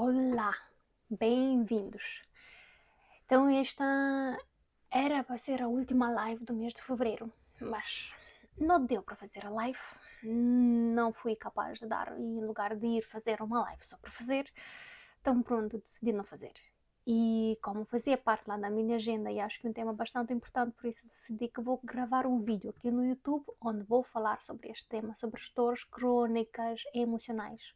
Olá, bem-vindos. Então, esta era para ser a última live do mês de fevereiro, mas não deu para fazer a live. Não fui capaz de dar, e em lugar de ir fazer uma live só para fazer, então pronto, decidi não fazer. E como fazia parte lá da minha agenda e acho que um tema bastante importante, por isso decidi que vou gravar um vídeo aqui no YouTube onde vou falar sobre este tema, sobre as dores crónicas emocionais.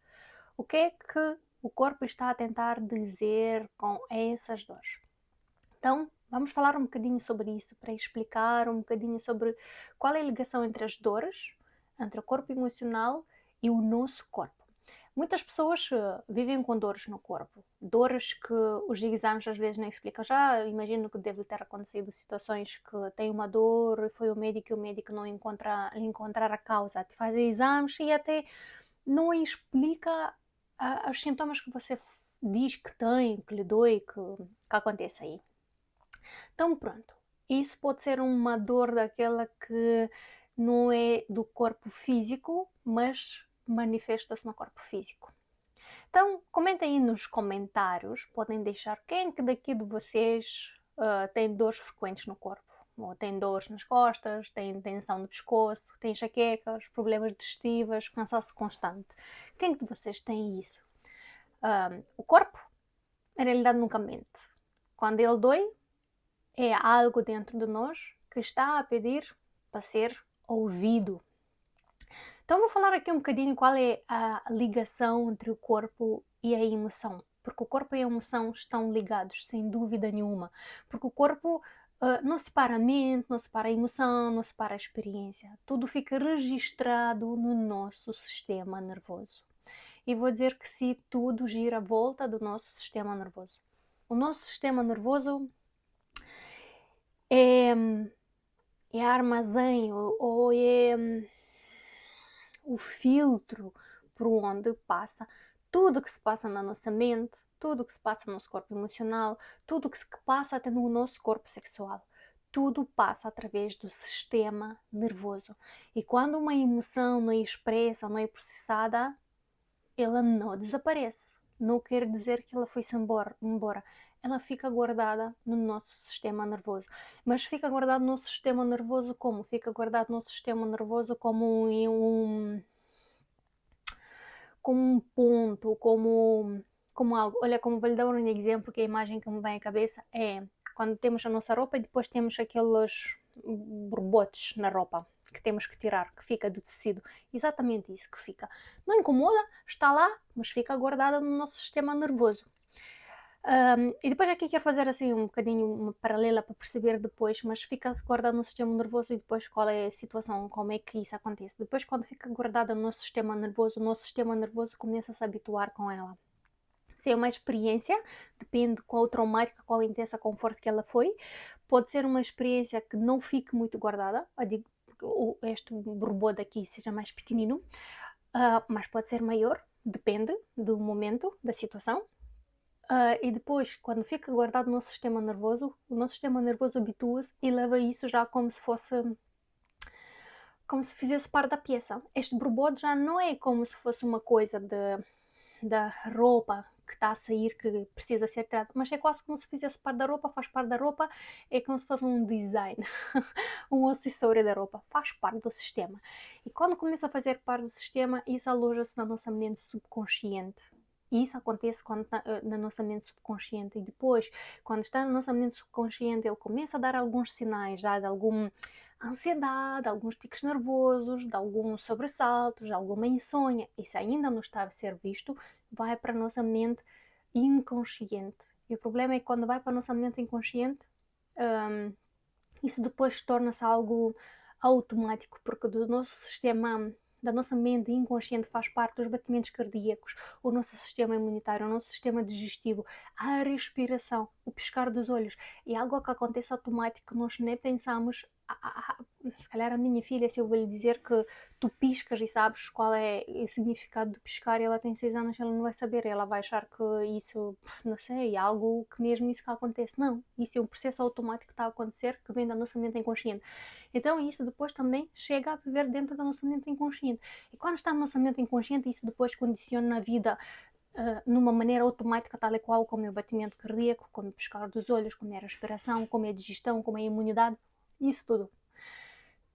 O que é que o corpo está a tentar dizer com essas dores? Então, vamos falar um bocadinho sobre isso, para explicar um bocadinho sobre qual é a ligação entre as dores, entre o corpo emocional e o nosso corpo. Muitas pessoas vivem com dores no corpo, dores que os exames às vezes nem explicam. Já imagino que deve ter acontecido situações que tem uma dor e foi o médico e o médico não encontrar a causa, te faz exames e até não explica os sintomas que você diz que tem, que lhe dói, que acontece aí. Então pronto, isso pode ser uma dor daquela que não é do corpo físico, mas manifesta-se no corpo físico. Então comentem aí nos comentários, podem deixar quem que daqui de vocês tem dores frequentes no corpo. Ou tem dores nas costas, tem tensão no pescoço, tem enxaquecas, problemas digestivos, cansaço constante. Quem que de vocês tem isso? O corpo, na realidade, nunca mente. Quando ele dói, é algo dentro de nós que está a pedir para ser ouvido. Então vou falar aqui um bocadinho qual é a ligação entre o corpo e a emoção. Porque o corpo e a emoção estão ligados, sem dúvida nenhuma. Porque o corpo não separa a mente, não separa a emoção, não separa a experiência. Tudo fica registrado no nosso sistema nervoso. E vou dizer que sim, tudo gira à volta do nosso sistema nervoso. O nosso sistema nervoso é, é armazém ou é o filtro por onde passa tudo que se passa na nossa mente, tudo que se passa no nosso corpo emocional, tudo que se passa até no nosso corpo sexual. Tudo passa através do sistema nervoso. E quando uma emoção não é expressa, não é processada, ela não desaparece. Não quer dizer que ela foi-se embora. Ela fica guardada no nosso sistema nervoso. Mas fica guardada no nosso sistema nervoso como? Fica guardado no nosso sistema nervoso como um ponto, como algo. Olha, como vou lhe dar um exemplo, que a imagem que me vem à cabeça é quando temos a nossa roupa e depois temos aqueles borbotes na roupa que temos que tirar, que fica do tecido. Exatamente isso que fica. Não incomoda, está lá, mas fica guardada no nosso sistema nervoso. E depois aqui quero fazer assim um bocadinho uma paralela para perceber depois, mas fica guardado no sistema nervoso e depois qual é a situação, como é que isso acontece. Depois quando fica guardada no nosso sistema nervoso, o nosso sistema nervoso começa a se habituar com ela. Se é uma experiência, depende de qual traumática, qual intensa, qual forte que ela foi. Pode ser uma experiência que não fique muito guardada, eu digo que este borbodo aqui seja mais pequenino, mas pode ser maior, depende do momento, da situação. E depois, quando fica guardado no nosso sistema nervoso, o nosso sistema nervoso habitua-se e leva isso já como se fizesse parte da peça. Este borbodo já não é como se fosse uma coisa da roupa que está a sair, que precisa ser tirada, mas é quase como se fizesse parte da roupa, faz parte da roupa, é como se fosse um design, um acessório da roupa, faz parte do sistema. E quando começa a fazer parte do sistema, isso aloja-se na nossa mente subconsciente. E isso acontece quando está na nossa mente subconsciente. E depois, quando está na nossa mente subconsciente, ele começa a dar alguns sinais, já de alguma ansiedade, alguns tiques nervosos, de alguns sobressaltos, de alguma insônia. Isso ainda não está a ser visto, vai para a nossa mente inconsciente. E o problema é que quando vai para a nossa mente inconsciente, isso depois torna-se algo automático, porque do nosso sistema, da nossa mente inconsciente faz parte dos batimentos cardíacos, o nosso sistema imunitário, o nosso sistema digestivo, a respiração, o piscar dos olhos. É algo que acontece automático, nós nem pensamos. Se calhar a minha filha, se eu vou lhe dizer que tu piscas e sabes qual é o significado de piscar, e ela tem 6 anos, ela não vai saber, ela vai achar que isso, não sei, é algo que mesmo isso que acontece. Não, isso é um processo automático que está a acontecer, que vem da nossa mente inconsciente. Então isso depois também chega a viver dentro da nossa mente inconsciente. E quando está na nossa mente inconsciente, isso depois condiciona a vida numa maneira automática, tal e qual como é o batimento cardíaco, como o piscar dos olhos, como é a respiração, como é a digestão, como é a imunidade, isso tudo.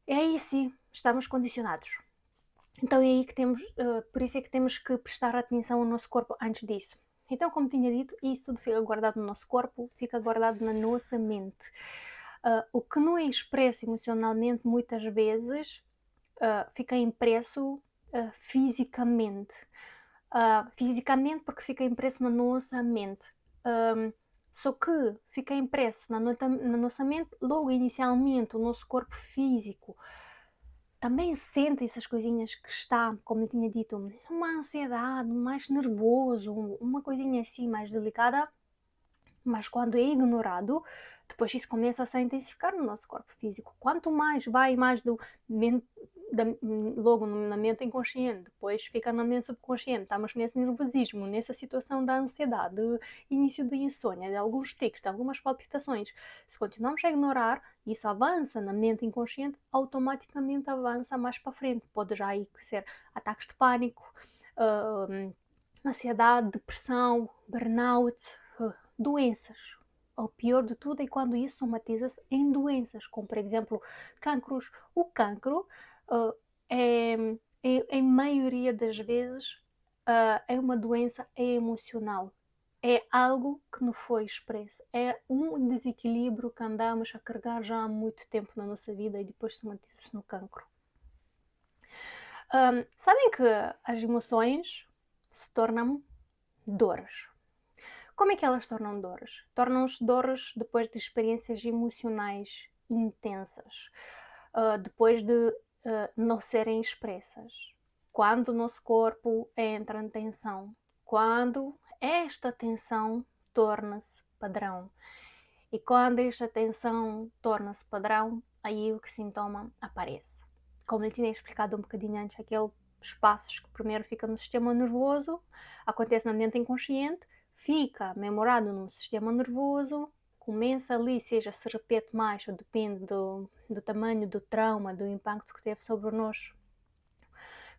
E aí sim, estamos condicionados. Então é aí que temos, por isso é que temos que prestar atenção ao nosso corpo antes disso. Então, como tinha dito, isso tudo fica guardado no nosso corpo, fica guardado na nossa mente. O que não é expresso emocionalmente, muitas vezes, fica impresso fisicamente. Fisicamente, porque fica impresso na nossa mente. Só que fica impresso na nossa mente, logo inicialmente, o nosso corpo físico também sente essas coisinhas que está, como eu tinha dito, uma ansiedade, mais nervoso, uma coisinha assim mais delicada, mas quando é ignorado, depois isso começa a intensificar no nosso corpo físico. Quanto mais vai mais logo na mente inconsciente, depois fica na mente subconsciente, estamos nesse nervosismo, nessa situação da ansiedade, de início de insônia, de alguns tiques, de algumas palpitações. Se continuamos a ignorar, isso avança na mente inconsciente, automaticamente avança mais para frente. Pode já aí ser ataques de pânico, ansiedade, depressão, burnout, doenças. O pior de tudo é quando isso somatiza-se em doenças, como por exemplo cancros. O cancro em maioria das vezes é uma doença emocional. É algo que não foi expresso. É um desequilíbrio que andamos a carregar já há muito tempo na nossa vida e depois somatiza-se no cancro. Sabem que as emoções se tornam dores. Como é que elas tornam dores? Tornam-se dores depois de experiências emocionais intensas, depois de não serem expressas. Quando o nosso corpo entra em tensão, quando esta tensão torna-se padrão. E quando esta tensão torna-se padrão, aí o que sintoma aparece. Como eu tinha explicado um bocadinho antes, aqueles passos que primeiro fica no sistema nervoso, acontece na mente inconsciente, fica memorado no sistema nervoso, começa ali, seja se repete mais, ou depende do tamanho do trauma, do impacto que teve sobre nós,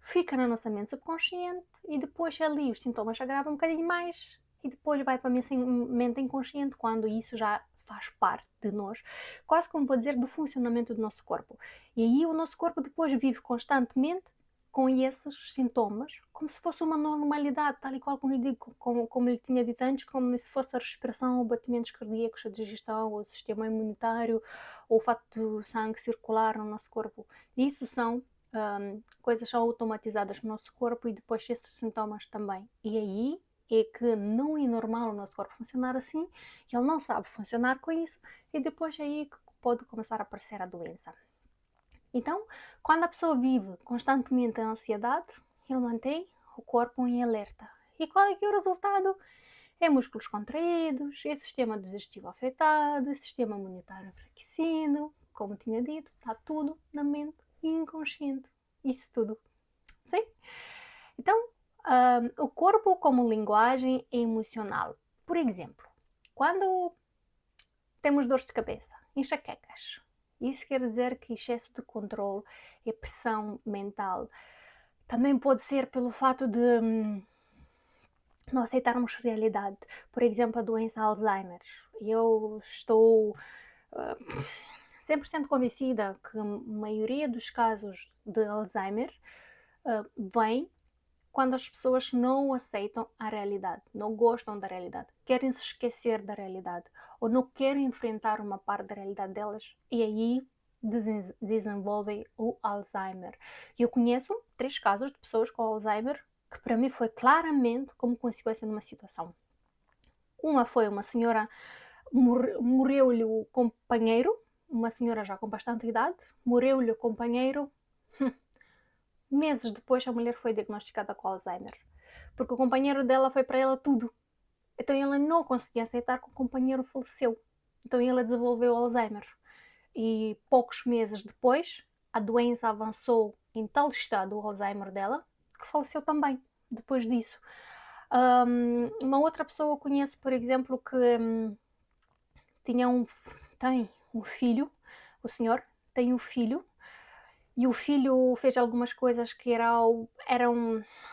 fica na nossa mente subconsciente e depois ali os sintomas agravam um bocadinho mais e depois vai para a mente inconsciente quando isso já faz parte de nós, quase como vou dizer, do funcionamento do nosso corpo. E aí o nosso corpo depois vive constantemente com esses sintomas, como se fosse uma normalidade, tal e qual como lhe digo, como lhe tinha dito antes, como se fosse a respiração, os batimentos cardíacos, a digestão, o sistema imunitário, ou o facto do sangue circular no nosso corpo. Isso são coisas são automatizadas no nosso corpo e depois esses sintomas também. E aí é que não é normal o nosso corpo funcionar assim, ele não sabe funcionar com isso e depois é aí que pode começar a aparecer a doença. Então, quando a pessoa vive constantemente a ansiedade, ele mantém o corpo em alerta. E qual é que é o resultado? É músculos contraídos, é sistema digestivo afetado, é sistema imunitário enfraquecido, como tinha dito, está tudo na mente inconsciente. Isso tudo. Sim? Então, o corpo como linguagem emocional. Por exemplo, quando temos dores de cabeça, enxaquecas, isso quer dizer que excesso de controle e pressão mental. Também pode ser pelo fato de não aceitarmos realidade. Por exemplo, a doença Alzheimer. Eu estou 100% convencida que a maioria dos casos de Alzheimer vem quando as pessoas não aceitam a realidade, não gostam da realidade, querem se esquecer da realidade ou não querem enfrentar uma parte da realidade delas e aí desenvolvem o Alzheimer. Eu conheço 3 casos de pessoas com Alzheimer que para mim foi claramente como consequência de uma situação. Uma foi uma senhora, morreu-lhe o companheiro, uma senhora já com bastante idade, morreu-lhe o companheiro. Meses depois a mulher foi diagnosticada com Alzheimer, porque o companheiro dela foi para ela tudo. Então ela não conseguia aceitar que o companheiro faleceu. Então ela desenvolveu Alzheimer. E poucos meses depois, a doença avançou em tal estado, o Alzheimer dela, que faleceu também, depois disso. Uma outra pessoa eu conheço, por exemplo, que tinha tem um filho, o senhor tem um filho, e o filho fez algumas coisas que eram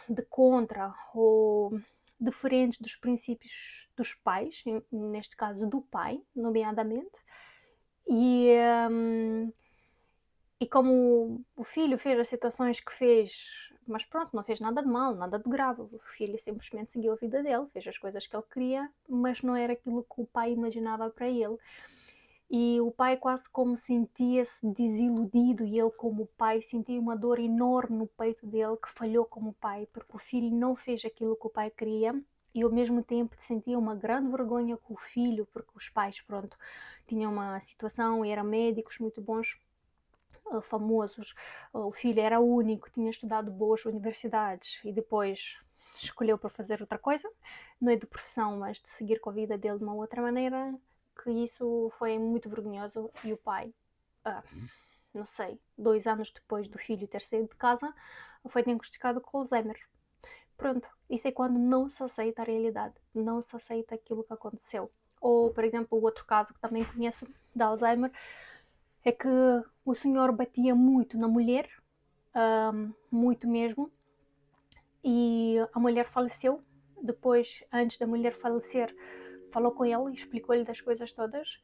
de contra, ou diferentes dos princípios dos pais, neste caso do pai, nomeadamente, e, e como o filho fez as situações que fez, mas pronto, não fez nada de mal, nada de grave, o filho simplesmente seguiu a vida dele, fez as coisas que ele queria, mas não era aquilo que o pai imaginava para ele. E o pai quase como sentia-se desiludido, e ele como pai sentia uma dor enorme no peito dele, que falhou como pai, porque o filho não fez aquilo que o pai queria, e ao mesmo tempo sentia uma grande vergonha com o filho, porque os pais, pronto, tinham uma situação, eram médicos muito bons, famosos, o filho era único, tinha estudado boas universidades e depois escolheu para fazer outra coisa, não é de profissão, mas de seguir com a vida dele de uma outra maneira, que isso foi muito vergonhoso. E o pai, não sei, 2 anos depois do filho ter saído de casa, foi diagnosticado com Alzheimer. Pronto, isso é quando não se aceita a realidade, não se aceita aquilo que aconteceu. Ou, por exemplo, o outro caso que também conheço de Alzheimer é que o senhor batia muito na mulher, muito mesmo, e a mulher faleceu. Depois, antes da mulher falecer, falou com ele e explicou-lhe das coisas todas,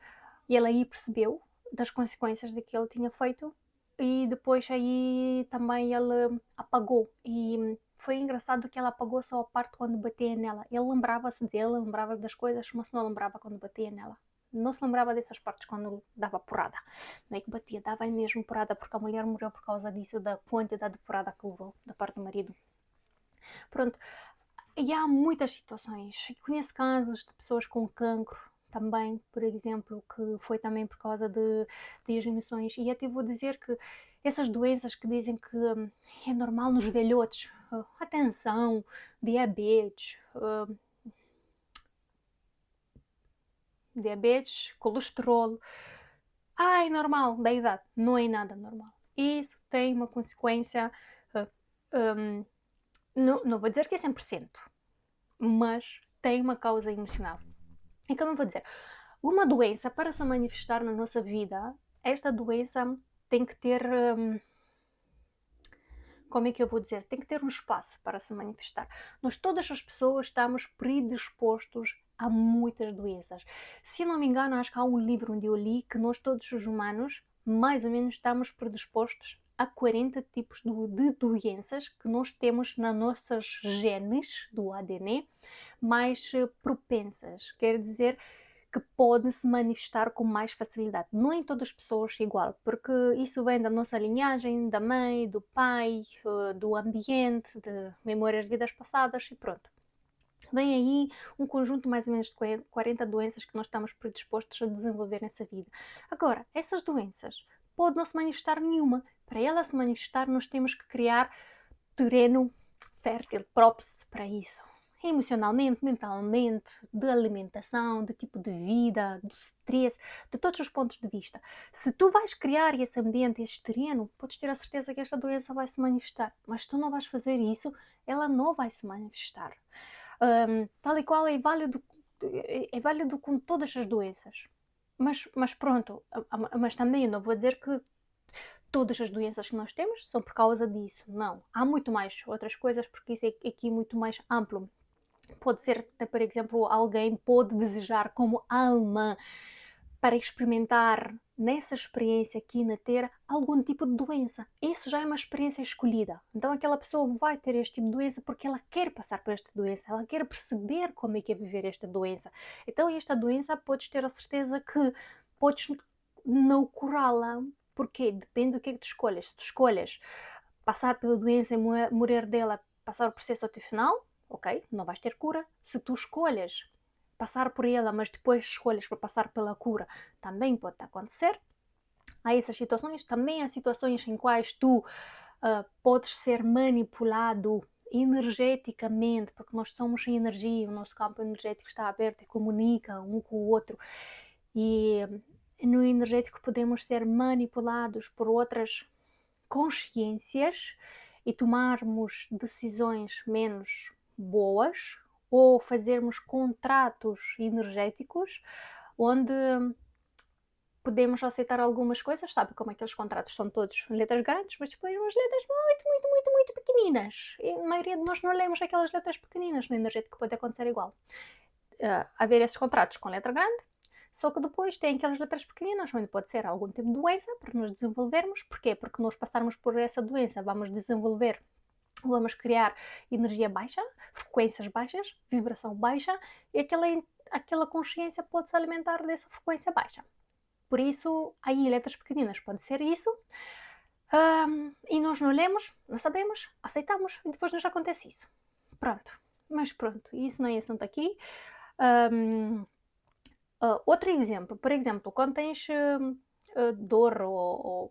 e ele aí percebeu das consequências do que ele tinha feito, e depois aí também ele apagou. E foi engraçado que ela apagou só a parte quando batia nela. Ele lembrava-se dele, lembrava-se das coisas, mas não lembrava quando batia nela. Não se lembrava dessas partes quando dava porrada. Não é que batia, dava mesmo porrada, porque a mulher morreu por causa disso, da quantidade de porrada que levou da parte do marido. Pronto, e há muitas situações. Conheço casos de pessoas com cancro também, por exemplo, que foi também por causa de examinações. E até vou dizer que essas doenças que dizem que é normal nos velhotes, atenção, diabetes, colesterol, é normal da idade. Não é nada normal. Isso tem uma consequência, não vou dizer que é 100%, mas tem uma causa emocional. E como eu vou dizer, uma doença, para se manifestar na nossa vida, esta doença tem que ter, como é que eu vou dizer? Tem que ter um espaço para se manifestar. Nós, todas as pessoas, estamos predispostos a muitas doenças. Se eu não me engano, acho que há um livro onde eu li que nós, todos os humanos, mais ou menos estamos predispostos a 40 tipos de doenças que nós temos nas nossas genes do ADN mais propensas. Quer dizer que podem se manifestar com mais facilidade. Não em todas as pessoas igual, porque isso vem da nossa linhagem, da mãe, do pai, do ambiente, de memórias de vidas passadas e pronto. Vem aí um conjunto mais ou menos de 40 doenças que nós estamos predispostos a desenvolver nessa vida. Agora, essas doenças podem não se manifestar nenhuma. Para ela se manifestar, nós temos que criar terreno fértil, próprio para isso. Emocionalmente, mentalmente, de alimentação, de tipo de vida, do stress, de todos os pontos de vista. Se tu vais criar esse ambiente, esse terreno, podes ter a certeza que esta doença vai se manifestar. Mas se tu não vais fazer isso, ela não vai se manifestar. Tal e qual é válido com todas as doenças. Mas pronto, mas também eu não vou dizer que todas as doenças que nós temos são por causa disso. Não. Há muito mais outras coisas, porque isso é aqui muito mais amplo. Pode ser, por exemplo, alguém pode desejar como alma para experimentar nessa experiência aqui na Terra algum tipo de doença. Isso já é uma experiência escolhida. Então aquela pessoa vai ter este tipo de doença porque ela quer passar por esta doença, ela quer perceber como é que é viver esta doença. Então esta doença podes ter a certeza que podes não curá-la. Porquê? Depende do que é que tu escolhas. Se tu escolhas passar pela doença e morrer dela, passar o processo até o final, ok, não vais ter cura. Se tu escolhas passar por ela, mas depois escolhas para passar pela cura, também pode acontecer. Há essas situações. Também há situações em quais tu podes ser manipulado energeticamente, porque nós somos energia, o nosso campo energético está aberto e comunica um com o outro. E no energético podemos ser manipulados por outras consciências e tomarmos decisões menos boas, ou fazermos contratos energéticos onde, podemos aceitar algumas coisas, sabe como aqueles contratos são todos em letras grandes, mas depois umas letras muito, muito, muito, muito pequeninas. E a maioria de nós não lemos aquelas letras pequeninas. No energético pode acontecer igual. Haver esses contratos com letra grande, só que depois tem aquelas letras pequeninas, onde pode ser algum tipo de doença para nos desenvolvermos. Porquê? Porque nós passarmos por essa doença, vamos desenvolver, vamos criar energia baixa, frequências baixas, vibração baixa, e aquela consciência pode se alimentar dessa frequência baixa. Por isso, aí letras pequeninas pode ser isso. E nós não lemos, não sabemos, aceitamos e depois nos acontece isso. Pronto. Mas pronto, isso não é assunto aqui. Outro exemplo, por exemplo, quando tens dor ou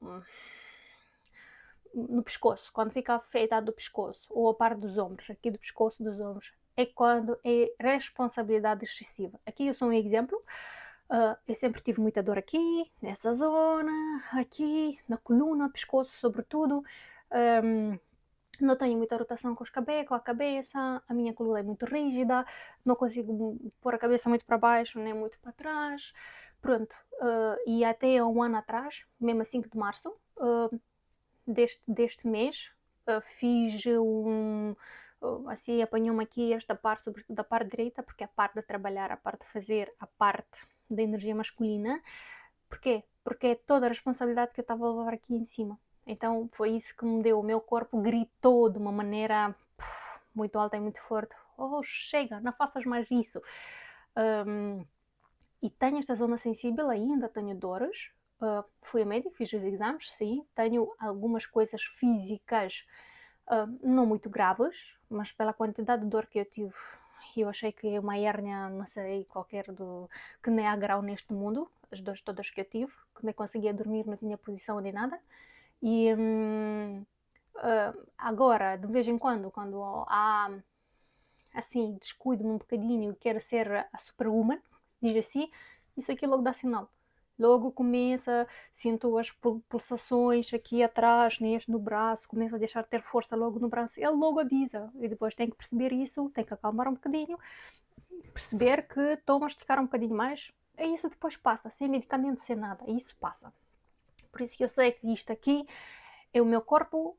no pescoço, quando fica afetado do pescoço ou a parte dos ombros, aqui do pescoço dos ombros, é quando é responsabilidade excessiva. Aqui eu sou um exemplo. Eu sempre tive muita dor aqui, nessa zona, aqui, na coluna, pescoço, sobretudo. Não tenho muita rotação com a cabeça, a minha coluna é muito rígida, não consigo pôr a cabeça muito para baixo, nem muito para trás. Pronto, e até há um ano atrás, mesmo a 5 de março deste mês, fiz assim, apanhou-me aqui esta parte, sobretudo da parte direita, porque a parte de trabalhar, a parte de fazer, a parte da energia masculina. Porquê? Porque é toda a responsabilidade que eu estava a levar aqui em cima. Então foi isso que me deu. O meu corpo gritou de uma maneira muito alta e muito forte: oh, chega, não faças mais isso. E tenho esta zona sensível ainda, tenho dores. Fui a médico, fiz os exames, sim. Tenho algumas coisas físicas não muito graves, mas pela quantidade de dor que eu tive, eu achei que é uma hérnia, não sei, qualquer que nem há grau neste mundo. As dores todas que eu tive, que nem conseguia dormir, não tinha posição nem nada. E agora, de vez em quando há assim, descuido-me um bocadinho e quero ser a superwoman, se diz assim, isso aqui logo dá sinal. Logo começa, sinto as pulsações aqui atrás, neste, no braço, começa a deixar de ter força logo no braço, ele logo avisa. E depois tem que perceber isso, tem que acalmar um bocadinho, perceber que estou a masticar um bocadinho mais, e isso depois passa, sem medicamento, sem nada, isso passa. Por isso que eu sei que isto aqui é o meu corpo.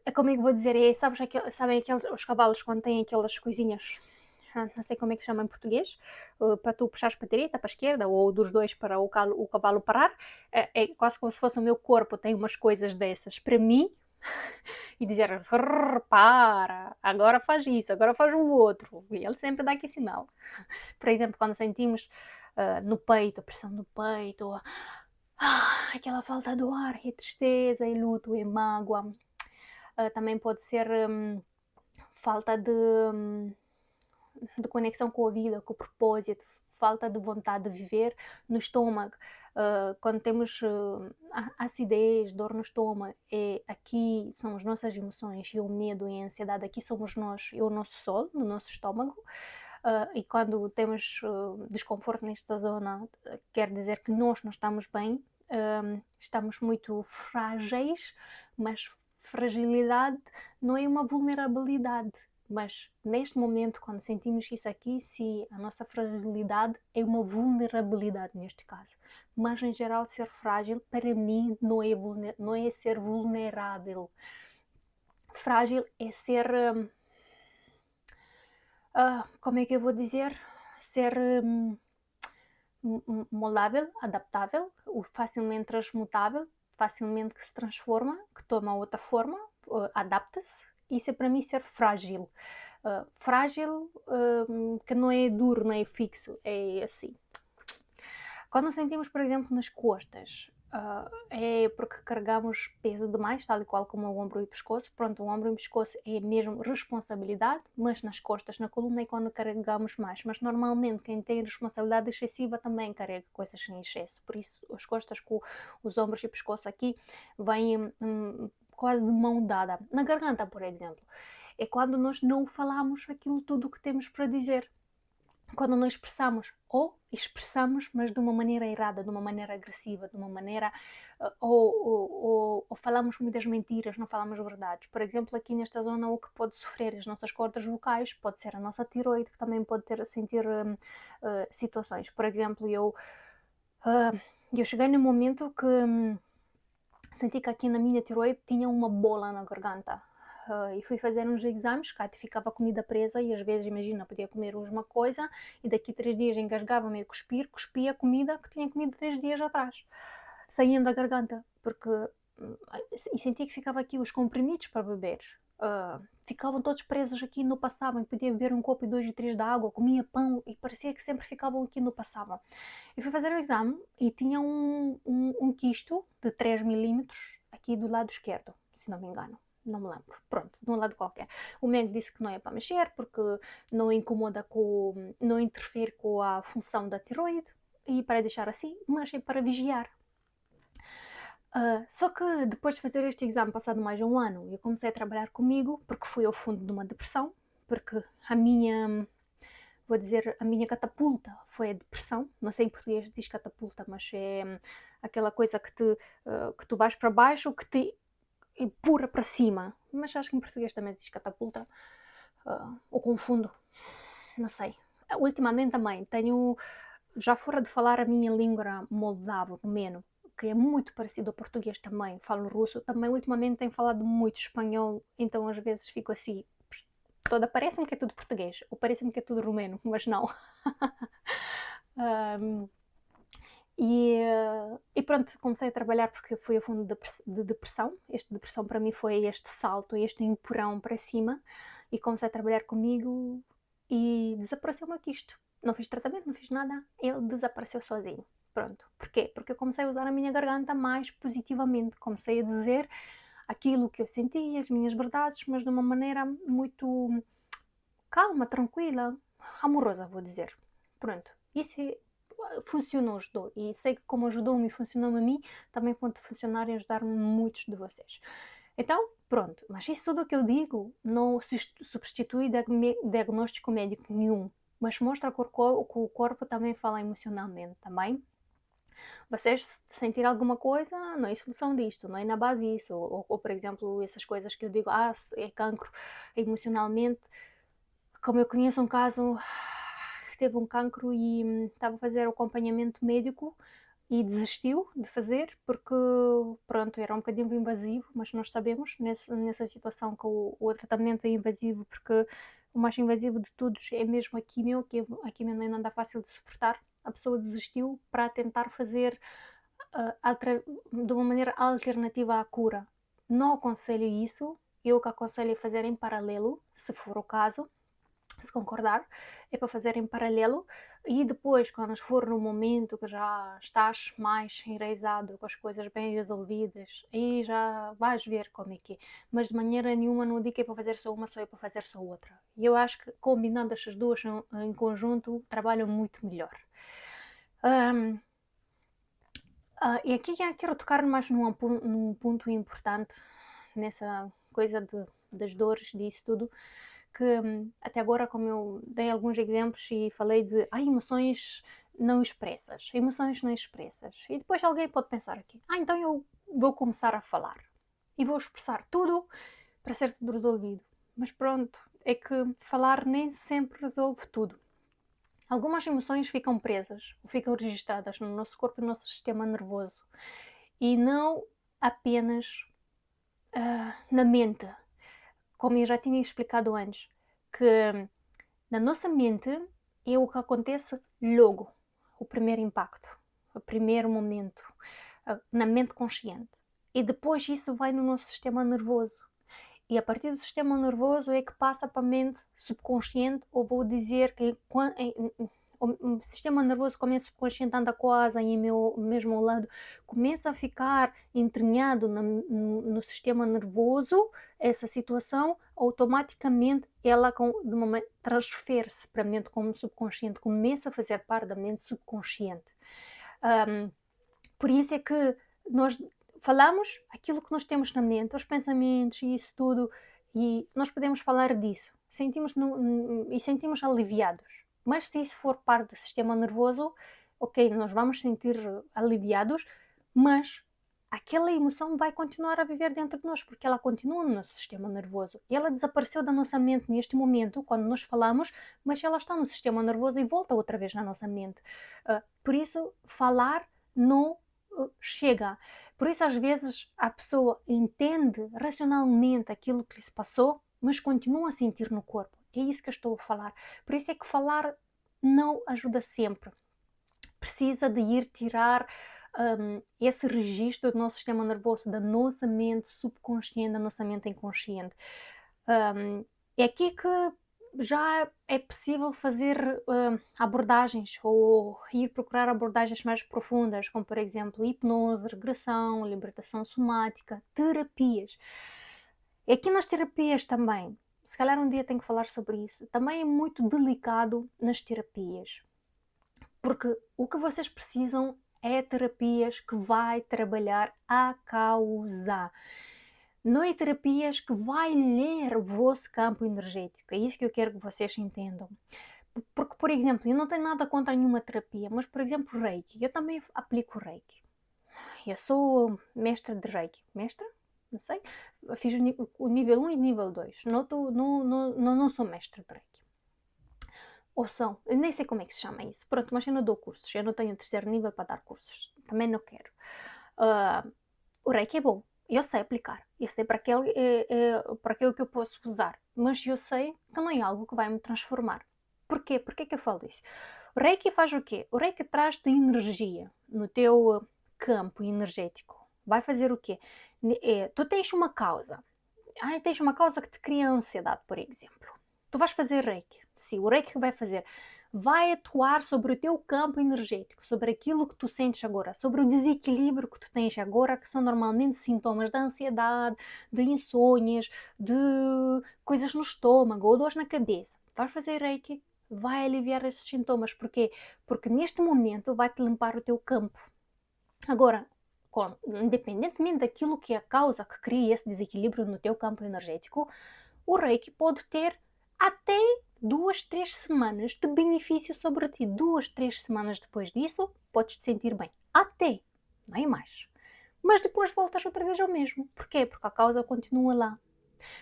É como é que vou dizer, sabem os cavalos quando têm aquelas coisinhas, não sei como é que se chama em português, para tu puxares para a direita, para a esquerda, ou dos dois para o cavalo parar. É quase como se fosse o meu corpo, tem umas coisas dessas para mim, e dizer, para, agora faz isso, agora faz o outro, e ele sempre dá aqui sinal. Por exemplo, quando sentimos no peito, a pressão no peito, aquela falta do ar, e tristeza, e luto, e mágoa. Também pode ser falta de conexão com a vida, com o propósito, falta de vontade de viver no estômago. Quando temos acidez, dor no estômago, aqui são as nossas emoções, e o medo e a ansiedade, aqui somos nós, é o nosso sol, no nosso estômago. E quando temos desconforto nesta zona, quer dizer que nós não estamos bem, estamos muito frágeis, mas fragilidade não é uma vulnerabilidade. Mas neste momento, quando sentimos isso aqui, sim, a nossa fragilidade é uma vulnerabilidade neste caso. Mas em geral, ser frágil para mim não é ser vulnerável. Frágil é ser como é que eu vou dizer? Ser moldável, adaptável, facilmente transmutável, facilmente que se transforma, que toma outra forma, adapta-se. Isso é para mim ser frágil. Frágil, que não é duro, não é fixo, é assim. Quando sentimos, por exemplo, nas costas, é porque carregamos peso demais, tal e qual como o ombro e o pescoço. Pronto, o ombro e o pescoço é mesmo responsabilidade, mas nas costas, na coluna é quando carregamos mais. Mas normalmente quem tem responsabilidade excessiva também carrega coisas em excesso. Por isso as costas com os ombros e o pescoço aqui vêm quase de mão dada. Na garganta, por exemplo, é quando nós não falamos aquilo tudo que temos para dizer. Quando nós expressamos, mas de uma maneira errada, de uma maneira agressiva, de uma maneira ou falamos muitas mentiras, não falamos verdades. Por exemplo, aqui nesta zona, o que pode sofrer as nossas cordas vocais pode ser a nossa tiroide, que também pode sentir situações. Por exemplo, eu E eu cheguei num momento que senti que aqui na minha tiroide tinha uma bola na garganta. E fui fazer uns exames, cá ficava a comida presa e às vezes, imagina, podia comer uma coisa e daqui 3 dias engasgava-me a cuspia a comida que tinha comido 3 dias atrás. Saíam da garganta, porque e senti que ficava aqui os comprimidos para beber. Ficavam todos presos aqui, não passavam. Podia beber um copo e 2 e 3 de água, comia pão e parecia que sempre ficavam aqui, não passavam. Eu fui fazer o exame e tinha um quisto de 3 milímetros aqui do lado esquerdo, se não me engano. Não me lembro. Pronto, de um lado qualquer. O médico disse que não é para mexer porque não incomoda não interfere com a função da tiroide e para deixar assim, mas é para vigiar. Só que depois de fazer este exame, passado mais de um ano, eu comecei a trabalhar comigo porque fui ao fundo de uma depressão, porque vou dizer, a minha catapulta foi a depressão. Não sei em português diz catapulta, mas é aquela coisa que tu vais para baixo, que te empurra para cima. Mas acho que em português também diz catapulta, ou confundo, não sei. Ultimamente também já fora de falar a minha língua moldavo, romeno, que é muito parecido ao português também, falo russo, também ultimamente tenho falado muito espanhol, então às vezes fico assim, parece-me que é tudo português, ou parece-me que é tudo romeno, mas não. E pronto, comecei a trabalhar porque fui a fundo de depressão. Esta depressão para mim foi este salto, este empurrão para cima, e comecei a trabalhar comigo e desapareceu-me aqui isto. Não fiz tratamento, não fiz nada, ele desapareceu sozinho. Pronto. Porquê? Porque eu comecei a usar a minha garganta mais positivamente. Comecei a dizer aquilo que eu sentia, as minhas verdades, mas de uma maneira muito calma, tranquila, amorosa, vou dizer. Pronto. Isso funcionou, ajudou. E sei que como ajudou-me e funcionou-me a mim, também pode funcionar e ajudar muitos de vocês. Então, pronto. Mas isso tudo o que eu digo não substitui diagnóstico médico nenhum. Mas mostra que o corpo também fala emocionalmente, também. Vocês sentir alguma coisa, não é solução disto, não é na base disso. Ou, por exemplo, essas coisas que eu digo, é cancro emocionalmente. Como eu conheço um caso que teve um cancro e estava a fazer o acompanhamento médico e desistiu de fazer porque, pronto, era um bocadinho invasivo, mas nós sabemos nessa situação que o tratamento é invasivo porque o mais invasivo de todos é mesmo a quimio, que a quimio não é nada fácil de suportar. A pessoa desistiu para tentar fazer de uma maneira alternativa à cura. Não aconselho isso, eu que aconselho é fazer em paralelo, se for o caso, se concordar, é para fazer em paralelo e depois, quando for no momento que já estás mais enraizado, com as coisas bem resolvidas, aí já vais ver como é que é. Mas de maneira nenhuma não digo que é para fazer só uma, só é para fazer só outra. E eu acho que combinando estas duas em conjunto, trabalham muito melhor. E aqui quero tocar mais num ponto importante, nessa coisa das dores, disso tudo, que até agora, como eu dei alguns exemplos e falei de emoções não expressas, emoções não expressas. E depois alguém pode pensar aqui, então eu vou começar a falar e vou expressar tudo para ser tudo resolvido. Mas pronto, é que falar nem sempre resolve tudo. Algumas emoções ficam presas, ficam registradas no nosso corpo e no nosso sistema nervoso e não apenas na mente. Como eu já tinha explicado antes, que na nossa mente é o que acontece logo, o primeiro impacto, o primeiro momento, na mente consciente. E depois isso vai no nosso sistema nervoso. E a partir do sistema nervoso é que passa para a mente subconsciente, ou vou dizer que o sistema nervoso com a mente subconsciente anda quase aí mesmo ao lado, começa a ficar entranhado no sistema nervoso, essa situação, automaticamente ela transfere-se para a mente como subconsciente, começa a fazer parte da mente subconsciente. Por isso é que nós falamos aquilo que nós temos na mente, os pensamentos e isso tudo, e nós podemos falar disso, sentimos aliviados. Mas se isso for parte do sistema nervoso, ok, nós vamos sentir aliviados, mas aquela emoção vai continuar a viver dentro de nós, porque ela continua no nosso sistema nervoso. E ela desapareceu da nossa mente neste momento, quando nós falamos, mas ela está no sistema nervoso e volta outra vez na nossa mente. Por isso, falar não chega. Por isso, às vezes, a pessoa entende racionalmente aquilo que lhe se passou, mas continua a sentir no corpo. É isso que eu estou a falar. Por isso é que falar não ajuda sempre. Precisa de ir tirar esse registro do nosso sistema nervoso, da nossa mente subconsciente, da nossa mente inconsciente. É aqui que já é possível fazer abordagens ou ir procurar abordagens mais profundas, como por exemplo hipnose, regressão, libertação somática, terapias. E aqui nas terapias também, se calhar um dia tenho que falar sobre isso, também é muito delicado nas terapias, porque o que vocês precisam é terapias que vai trabalhar a causa. Não é terapias que vai ler o vosso campo energético. É isso que eu quero que vocês entendam. Porque, por exemplo, eu não tenho nada contra nenhuma terapia, mas, por exemplo, Reiki. Eu também aplico Reiki. Eu sou mestra de Reiki. Mestra? Não sei. Eu fiz o nível 1 e o nível 2. Não sou mestra de Reiki. Ou são, eu nem sei como é que se chama isso. Pronto, mas eu não dou cursos. Eu não tenho o terceiro nível para dar cursos. Também não quero. O Reiki é bom. Eu sei aplicar. Eu sei para aquilo que eu posso usar. Mas eu sei que não é algo que vai me transformar. Porquê? Porquê que eu falo isso? O Reiki faz o quê? O Reiki traz-te energia no teu campo energético. Vai fazer o quê? Tu tens uma causa. Tens uma causa que te cria ansiedade, por exemplo. Tu vais fazer Reiki. Sim, o Reiki que vai fazer? Vai atuar sobre o teu campo energético, sobre aquilo que tu sentes agora, sobre o desequilíbrio que tu tens agora, que são normalmente sintomas de ansiedade, de insônias, de coisas no estômago ou dores na cabeça. Vais fazer Reiki, vai aliviar esses sintomas. Porquê? Porque neste momento vai-te limpar o teu campo. Agora, independentemente daquilo que é a causa que cria esse desequilíbrio no teu campo energético, o Reiki pode ter até 2, 3 semanas de benefício sobre ti. 2, 3 semanas depois disso, podes te sentir bem. Até, não é mais. Mas depois voltas outra vez ao mesmo. Porquê? Porque a causa continua lá.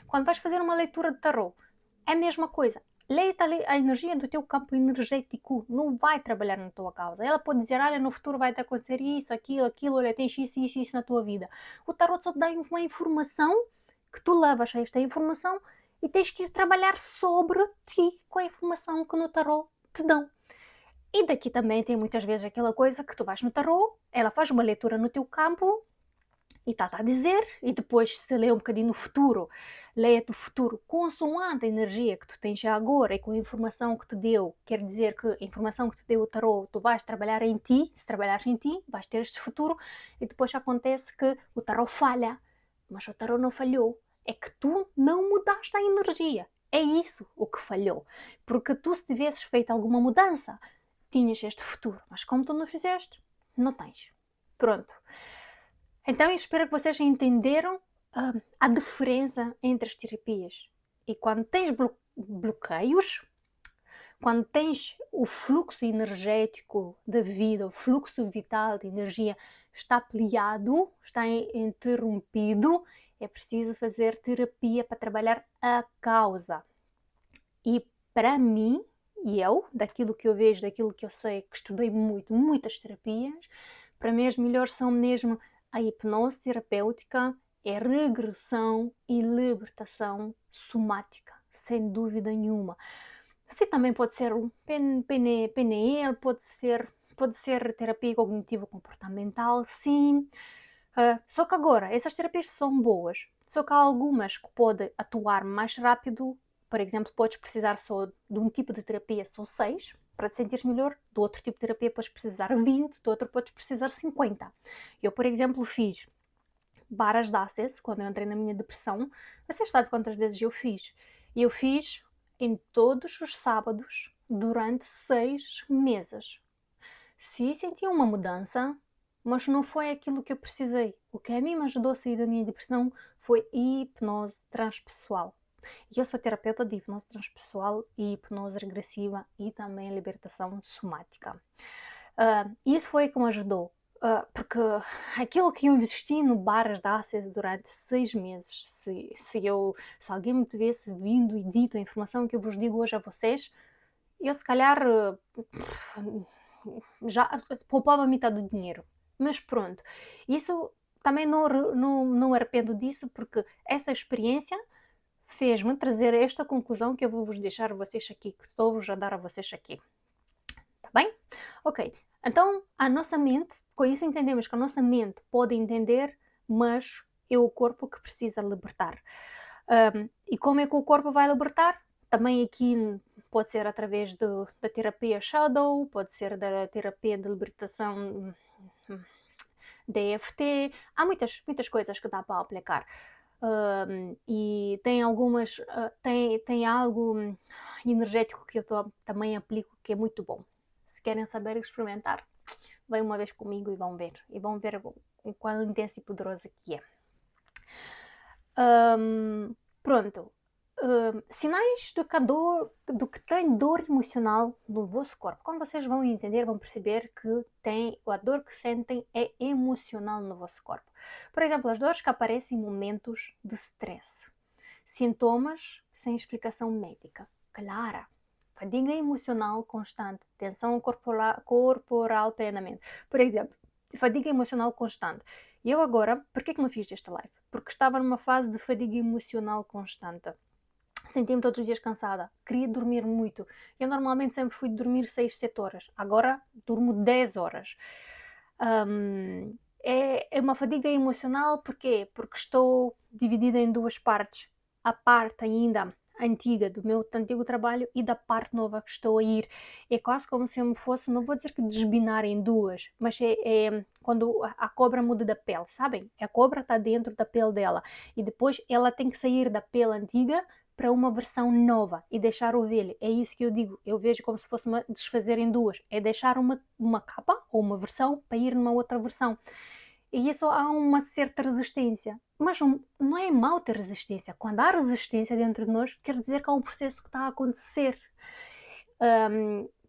Quando vais fazer uma leitura de tarot, é a mesma coisa. Leita a energia do teu campo energético, não vai trabalhar na tua causa. Ela pode dizer, olha, no futuro vai te acontecer isso, aquilo, olha, tens isso na tua vida. O tarot só te dá uma informação que tu levas a esta informação e tens que ir trabalhar sobre ti com a informação que no tarot te dão. E daqui também tem muitas vezes aquela coisa que tu vais no tarot, ela faz uma leitura no teu campo e está a dizer, e depois se lê um bocadinho no futuro, leia-te o futuro consoante a energia que tu tens já agora e com a informação que te deu, quer dizer que a informação que te deu o tarot, tu vais trabalhar em ti, se trabalhares em ti, vais ter este futuro, e depois acontece que o tarot falha, mas o tarot não falhou, é que tu não mudaste a energia, é isso o que falhou, porque tu se tivesses feito alguma mudança, tinhas este futuro, mas como tu não fizeste, não tens. Pronto. Então eu espero que vocês entenderam a diferença entre as terapias. E quando tens bloqueios, quando tens o fluxo energético da vida, o fluxo vital de energia está peleado, está interrompido, é preciso fazer terapia para trabalhar a causa. E para mim, daquilo que eu vejo, daquilo que eu sei, que estudei muitas terapias, para mim as melhores são mesmo a hipnose terapêutica, é regressão e libertação somática, sem dúvida nenhuma. Sim, também pode ser um PNL, pode ser terapia cognitivo-comportamental, sim. Só que agora, essas terapias são boas, só que há algumas que podem atuar mais rápido. Por exemplo, podes precisar só de um tipo de terapia, só 6, para te sentires melhor. Do outro tipo de terapia podes precisar 20, do outro podes precisar 50. Eu, por exemplo, fiz varas de Access quando eu entrei na minha depressão. Vocês sabem quantas vezes eu fiz? E eu fiz em todos os sábados durante 6 meses. Sim, senti uma mudança, mas não foi aquilo que eu precisei. O que a mim me ajudou a sair da minha depressão foi hipnose transpessoal. E eu sou terapeuta de hipnose transpessoal e hipnose regressiva e também libertação somática. Isso foi o que me ajudou, porque aquilo que eu investi no Barras da Access durante 6 meses, se alguém me tivesse vindo e dito a informação que eu vos digo hoje a vocês, eu se calhar já poupava metade do dinheiro. Mas pronto, isso também não me arrependo disso, porque essa experiência fez-me trazer esta conclusão que eu vou-vos deixar a vocês aqui, que estou-vos a dar a vocês aqui. Tá bem? Ok. Então, a nossa mente, com isso entendemos que a nossa mente pode entender, mas é o corpo que precisa libertar. E como é que o corpo vai libertar? Também aqui pode ser através da terapia Shadow, pode ser da terapia de libertação DFT, há muitas coisas que dá para aplicar. E tem algumas, tem algo energético que eu também aplico que é muito bom. Se querem saber experimentar, vem uma vez comigo e vão ver. E vão ver o quão intenso e poderoso que é. Pronto. Sinais do que tem dor emocional no vosso corpo. Como vocês vão entender, vão perceber que a dor que sentem é emocional no vosso corpo. Por exemplo, as dores que aparecem em momentos de stress. Sintomas sem explicação médica clara. Fadiga emocional constante. Tensão corporal plenamente. Por exemplo, fadiga emocional constante. E eu agora, por que não fiz esta live? Porque estava numa fase de fadiga emocional constante. Senti-me todos os dias cansada, queria dormir muito. Eu normalmente sempre fui dormir 6, 7 horas, agora durmo 10 horas. É uma fadiga emocional, porquê? Porque estou dividida em duas partes. A parte ainda antiga do meu antigo trabalho e da parte nova que estou a ir. É quase como se eu me fosse, não vou dizer que desbinar em duas, mas é quando a cobra muda da pele, sabem? A cobra está dentro da pele dela e depois ela tem que sair da pele antiga para uma versão nova e deixar o velho. É isso que eu digo. Eu vejo como se fosse uma desfazer em duas. É deixar uma capa ou uma versão para ir numa outra versão. E isso há uma certa resistência. Mas não é mau ter resistência. Quando há resistência dentro de nós, quer dizer que há um processo que está a acontecer.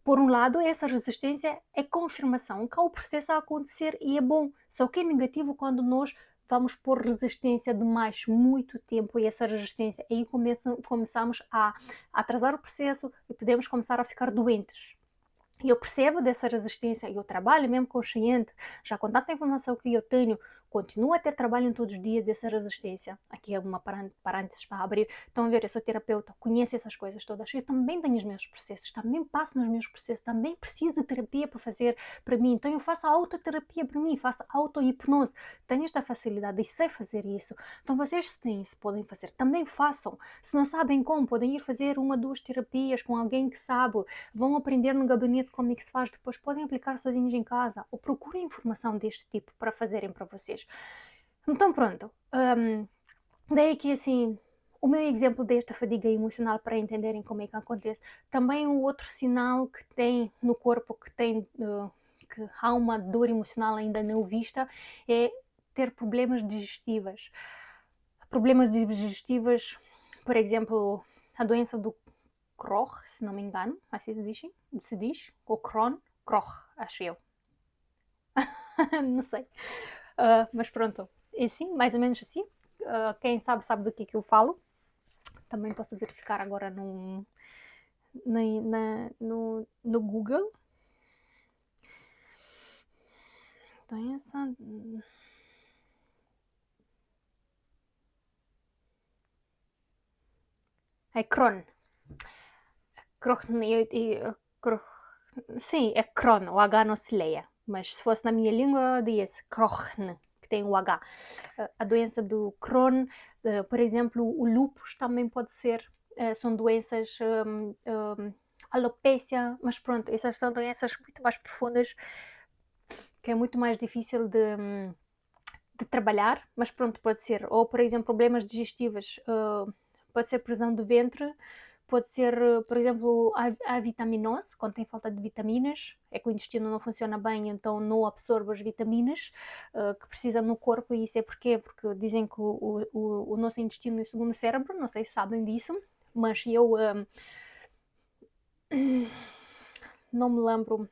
Por um lado, essa resistência é confirmação que há o processo a acontecer e é bom. Só que é negativo quando nós vamos pôr resistência demais, muito tempo, e essa resistência, aí começamos a atrasar o processo e podemos começar a ficar doentes. E eu percebo dessa resistência, eu trabalho mesmo consciente, já com tanta informação que eu tenho, continuo a ter trabalho em todos os dias essa resistência. Aqui é uma parênteses para abrir. Estão a ver, eu sou terapeuta, conheço essas coisas todas. Eu também tenho os meus processos, também passo nos meus processos, também preciso de terapia para fazer para mim. Então eu faço a autoterapia para mim, faço auto-hipnose. Tenho esta facilidade e sei fazer isso. Então vocês se têm, se podem fazer, também façam. Se não sabem como, podem ir fazer 1 ou 2 terapias com alguém que sabe. Vão aprender no gabinete como é que se faz, depois podem aplicar sozinhos em casa ou procurem informação deste tipo para fazerem para vocês. Então pronto, daí que assim, o meu exemplo desta fadiga emocional para entenderem como é que acontece, também um outro sinal que tem no corpo, que há uma dor emocional ainda não vista, é ter problemas digestivos. Problemas digestivos, por exemplo, a doença do Crohn, se não me engano, assim se diz, ou Crohn, acho eu. Não sei. Mas pronto, é assim, mais ou menos assim. Quem sabe do que eu falo. Também posso verificar agora no Google. Doença. É Crohn. Sim, é Crohn, o H não se leia. Mas se fosse na minha língua, diz Crohn, que tem o H. A doença do Crohn, por exemplo, o lúpus também pode ser, são doenças, alopécia, mas pronto, essas são doenças muito mais profundas, que é muito mais difícil de trabalhar, mas pronto, pode ser. Ou, por exemplo, problemas digestivos, pode ser prisão do ventre, pode ser, por exemplo, a vitaminose, quando tem falta de vitaminas, é que o intestino não funciona bem, então não absorve as vitaminas que precisa no corpo, e isso é porquê? Porque dizem que o nosso intestino é o segundo cérebro, não sei se sabem disso, mas eu não me lembro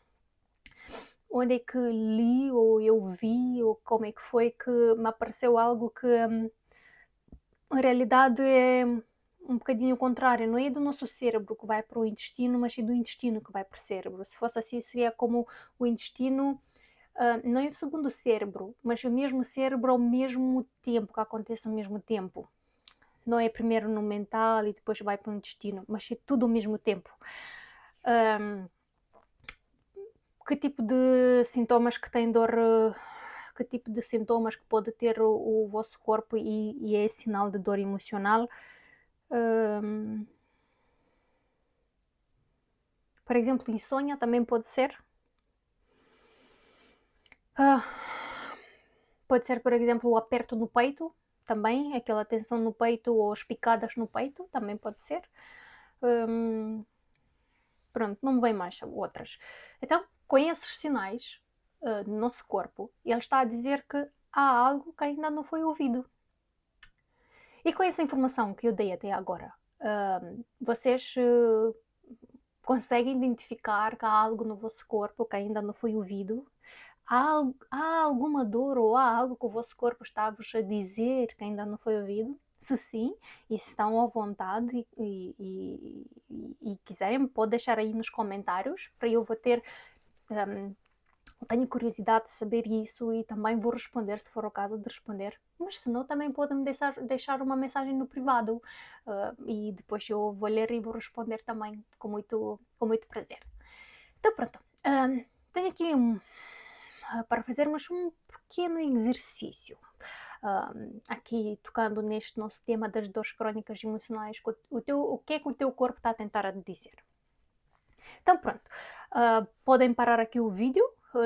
onde é que li, ou eu vi, ou como é que foi que me apareceu algo que em realidade é um bocadinho o contrário, não é do nosso cérebro que vai para o intestino, mas é do intestino que vai para o cérebro. Se fosse assim, seria como o intestino não é o segundo cérebro, mas o mesmo cérebro ao mesmo tempo, que acontece ao mesmo tempo. Não é primeiro no mental e depois vai para o intestino, mas é tudo ao mesmo tempo. Que tipo de sintomas que tem dor, que tipo de sintomas que pode ter o vosso corpo e é sinal de dor emocional? Por exemplo, insônia também pode ser. Pode ser, por exemplo, o aperto no peito, também, aquela tensão no peito ou as picadas no peito, também pode ser. Pronto, não me vem mais outras. Então, com esses sinais no nosso corpo, ele está a dizer que há algo que ainda não foi ouvido. E com essa informação que eu dei até agora, vocês conseguem identificar que há algo no vosso corpo que ainda não foi ouvido? Há alguma dor ou há algo que o vosso corpo está-vos a dizer que ainda não foi ouvido? Se sim, e se estão à vontade e quiserem, pode deixar aí nos comentários para eu vou ter. Tenho curiosidade de saber isso e também vou responder se for o caso de responder. Mas se não, também podem deixar uma mensagem no privado e depois eu vou ler e vou responder também com muito prazer. Então pronto, tenho aqui para fazermos um pequeno exercício. Aqui tocando neste nosso tema das dores crónicas emocionais, o que é que o teu corpo está a tentar dizer? Então pronto, podem parar aqui o vídeo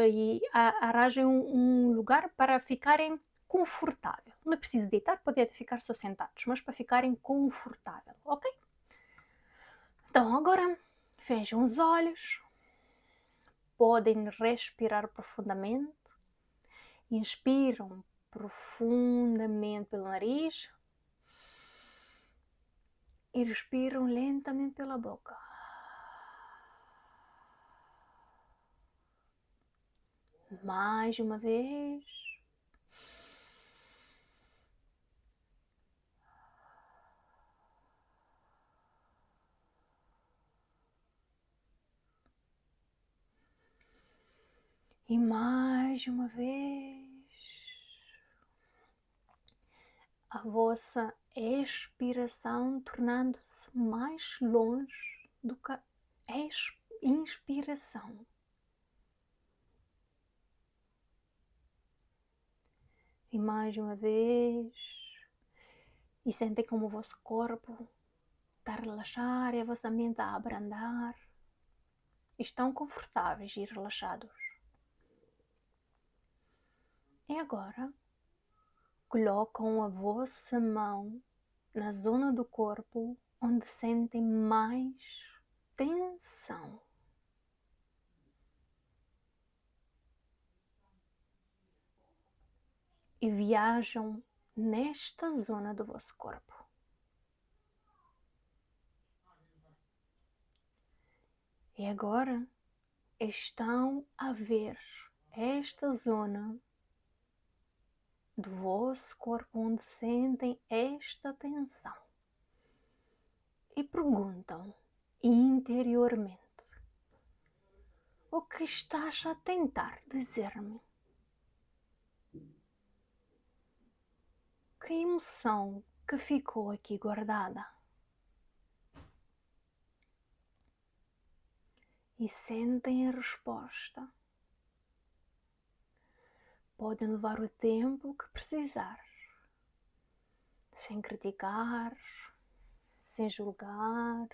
e arranjem um lugar para ficarem confortável. Não é preciso deitar, podem ficar só sentados, mas para ficarem confortável, ok? Então agora fecham os olhos, podem respirar profundamente, inspiram profundamente pelo nariz e respiram lentamente pela boca. Mais uma vez. E mais uma vez. A vossa expiração tornando-se mais longe do que a inspiração. E mais uma vez. E sentem como o vosso corpo está a relaxar e a vossa mente está a abrandar. E estão confortáveis e relaxados. E agora, colocam a vossa mão na zona do corpo onde sentem mais tensão. E viajam nesta zona do vosso corpo. E agora estão a ver esta zona do vosso corpo onde sentem esta tensão. E perguntam interiormente: o que estás a tentar dizer-me? Que emoção que ficou aqui guardada? E sentem a resposta. Podem levar o tempo que precisar, sem criticar, sem julgar,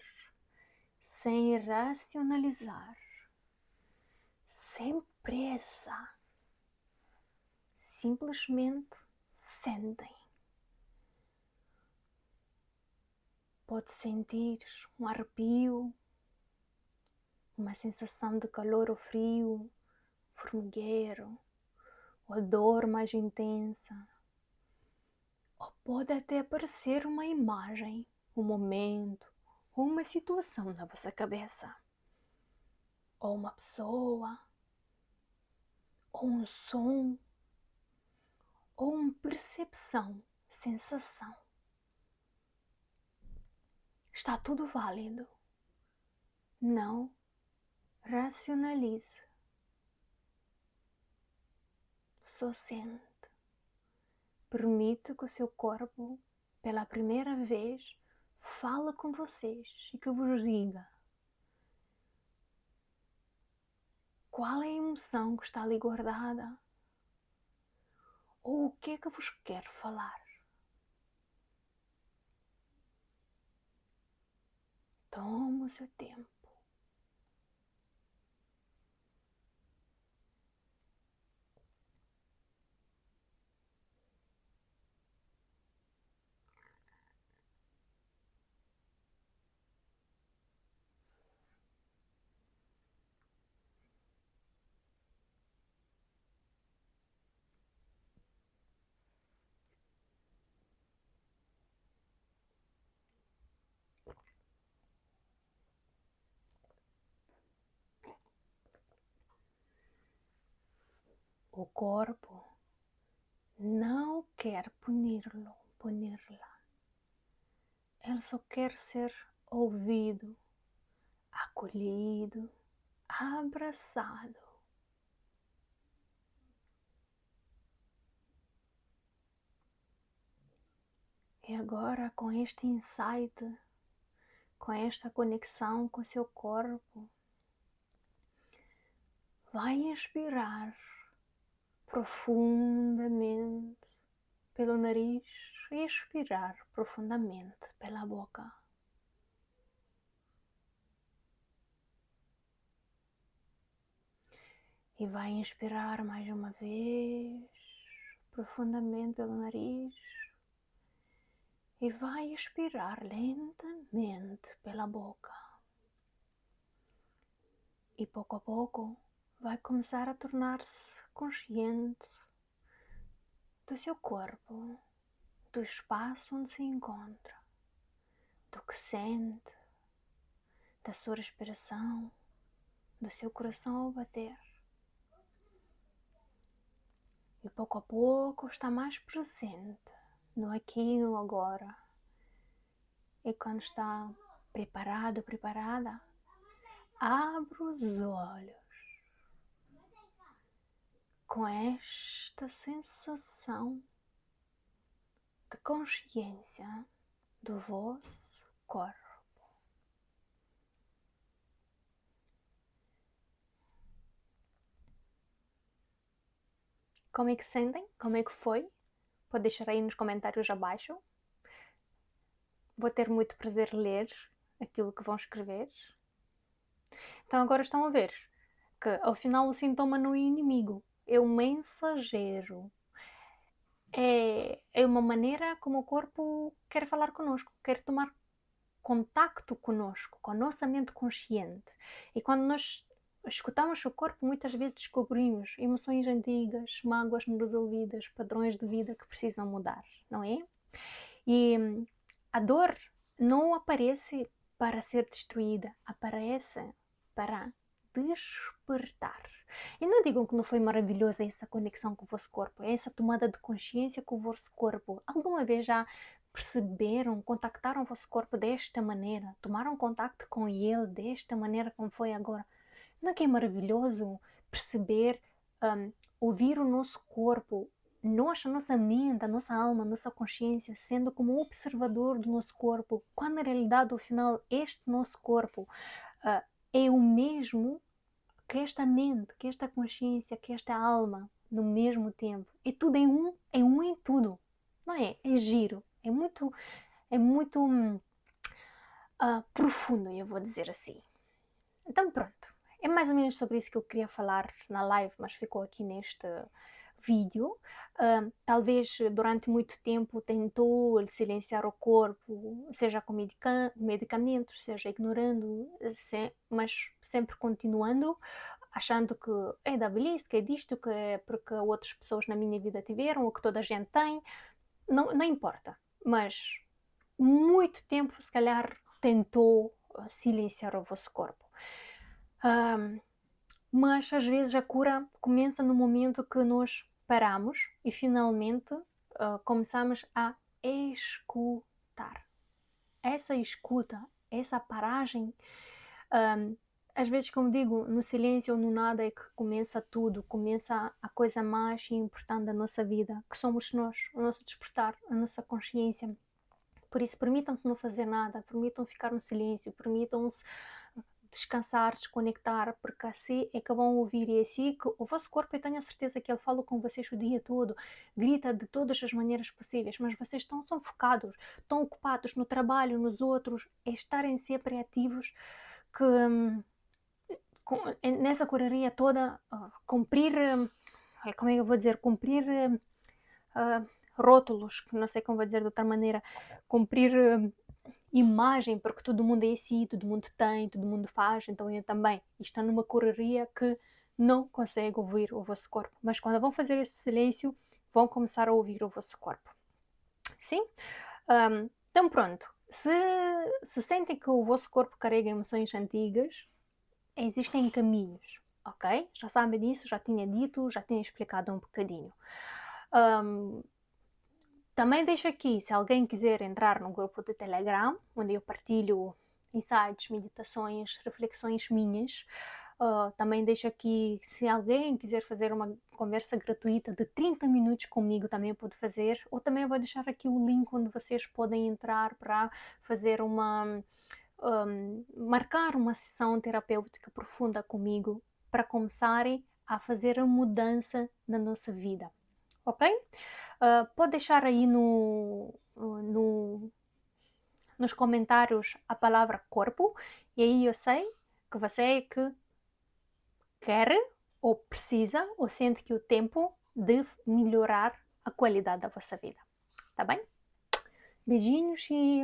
sem racionalizar, sem pressa. Simplesmente sentem. Pode sentir um arrepio, uma sensação de calor ou frio, formigueiro, ou dor mais intensa. Ou pode até aparecer uma imagem, um momento, ou uma situação na vossa cabeça. Ou uma pessoa, ou um som, ou uma percepção, sensação. Está tudo válido. Não racionalize. só sente. Permite que o seu corpo, pela primeira vez, fale com vocês e que vos diga qual é a emoção que está ali guardada ou o que é que vos quer falar. Toma o seu tempo. O corpo não quer punir-lo, punir-la. Ele só quer ser ouvido, acolhido, abraçado. E agora, com este insight, com esta conexão com o seu corpo, vai inspirar profundamente pelo nariz e expirar profundamente pela boca. E vai inspirar mais uma vez profundamente pelo nariz e vai expirar lentamente pela boca. E pouco a pouco vai começar a tornar-se consciente do seu corpo, do espaço onde se encontra, do que sente, da sua respiração, do seu coração ao bater. E pouco a pouco está mais presente no aqui e no agora. E quando está preparado, preparada, abre os olhos com esta sensação de consciência do vosso corpo. Como é que sentem? Como é que foi? Pode deixar aí nos comentários abaixo. Vou ter muito prazer em ler aquilo que vão escrever. Então agora estão a ver que ao final o sintoma não é inimigo, é um mensageiro. É uma maneira como o corpo quer falar connosco, quer tomar contacto conosco, com a nossa mente consciente. E quando nós escutamos o corpo, muitas vezes descobrimos emoções antigas, mágoas não resolvidas, padrões de vida que precisam mudar, não é? E a dor não aparece para ser destruída, aparece para despertar. E não digam que não foi maravilhosa essa conexão com o vosso corpo, essa tomada de consciência com o vosso corpo. Alguma vez já perceberam, contactaram o vosso corpo desta maneira? Tomaram contacto com ele desta maneira como foi agora? Não é que é maravilhoso perceber, ouvir o nosso corpo, nós, a nossa mente, a nossa alma, a nossa consciência, sendo como observador do nosso corpo, quando na realidade, ao final, este nosso corpo é o mesmo que esta mente, que esta consciência, que esta alma, no mesmo tempo. É tudo é um em tudo, não é? É giro, é muito profundo, eu vou dizer assim. Então pronto, é mais ou menos sobre isso que eu queria falar na live, mas ficou aqui neste vídeo. Talvez durante muito tempo tentou silenciar o corpo, seja com medicamentos, seja ignorando, mas sempre continuando, achando que é da velhice, que é disto, que é porque outras pessoas na minha vida tiveram, ou que toda a gente tem. Não importa, mas muito tempo se calhar tentou silenciar o vosso corpo. Mas às vezes a cura começa no momento que nós paramos e finalmente começamos a escutar. Essa escuta, essa paragem às vezes, como digo, no silêncio ou no nada é que começa tudo, começa a coisa mais importante da nossa vida, que somos nós, o nosso despertar, a nossa consciência. Por isso, permitam-se não fazer nada, permitam ficar no silêncio, permitam-se descansar, desconectar, porque assim é que vão ouvir e é assim que o vosso corpo, eu tenho a certeza que ele fala com vocês o dia todo, grita de todas as maneiras possíveis, mas vocês são focados, estão ocupados no trabalho, nos outros, é estarem sempre ativos, que nessa correria toda, cumprir, como é que eu vou dizer, cumprir rótulos, que não sei como vou dizer de outra maneira, cumprir imagem, porque todo mundo é assim, todo mundo tem, todo mundo faz, então eu também. E está numa correria que não consegue ouvir o vosso corpo. Mas quando vão fazer esse silêncio, vão começar a ouvir o vosso corpo. Sim? Então pronto. Se sentem que o vosso corpo carrega emoções antigas, existem caminhos, ok? Já sabem disso, já tinha dito, já tinha explicado um bocadinho. Também deixo aqui, se alguém quiser entrar no grupo de Telegram, onde eu partilho insights, meditações, reflexões minhas. Também deixo aqui, se alguém quiser fazer uma conversa gratuita de 30 minutos comigo, também pode fazer. Ou também vou deixar aqui o link onde vocês podem entrar para fazer marcar uma sessão terapêutica profunda comigo, para começarem a fazer a mudança na nossa vida, ok? Pode deixar aí nos comentários a palavra corpo, e aí eu sei que você é que quer ou precisa ou sente que o tempo de melhorar a qualidade da vossa vida, tá bem? Beijinhos e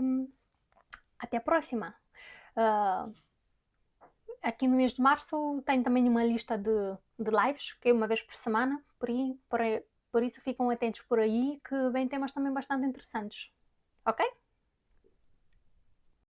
até a próxima. Aqui no mês de março tenho também uma lista de lives, que é uma vez por semana, por isso ficam atentos por aí, que vêm temas também bastante interessantes, ok?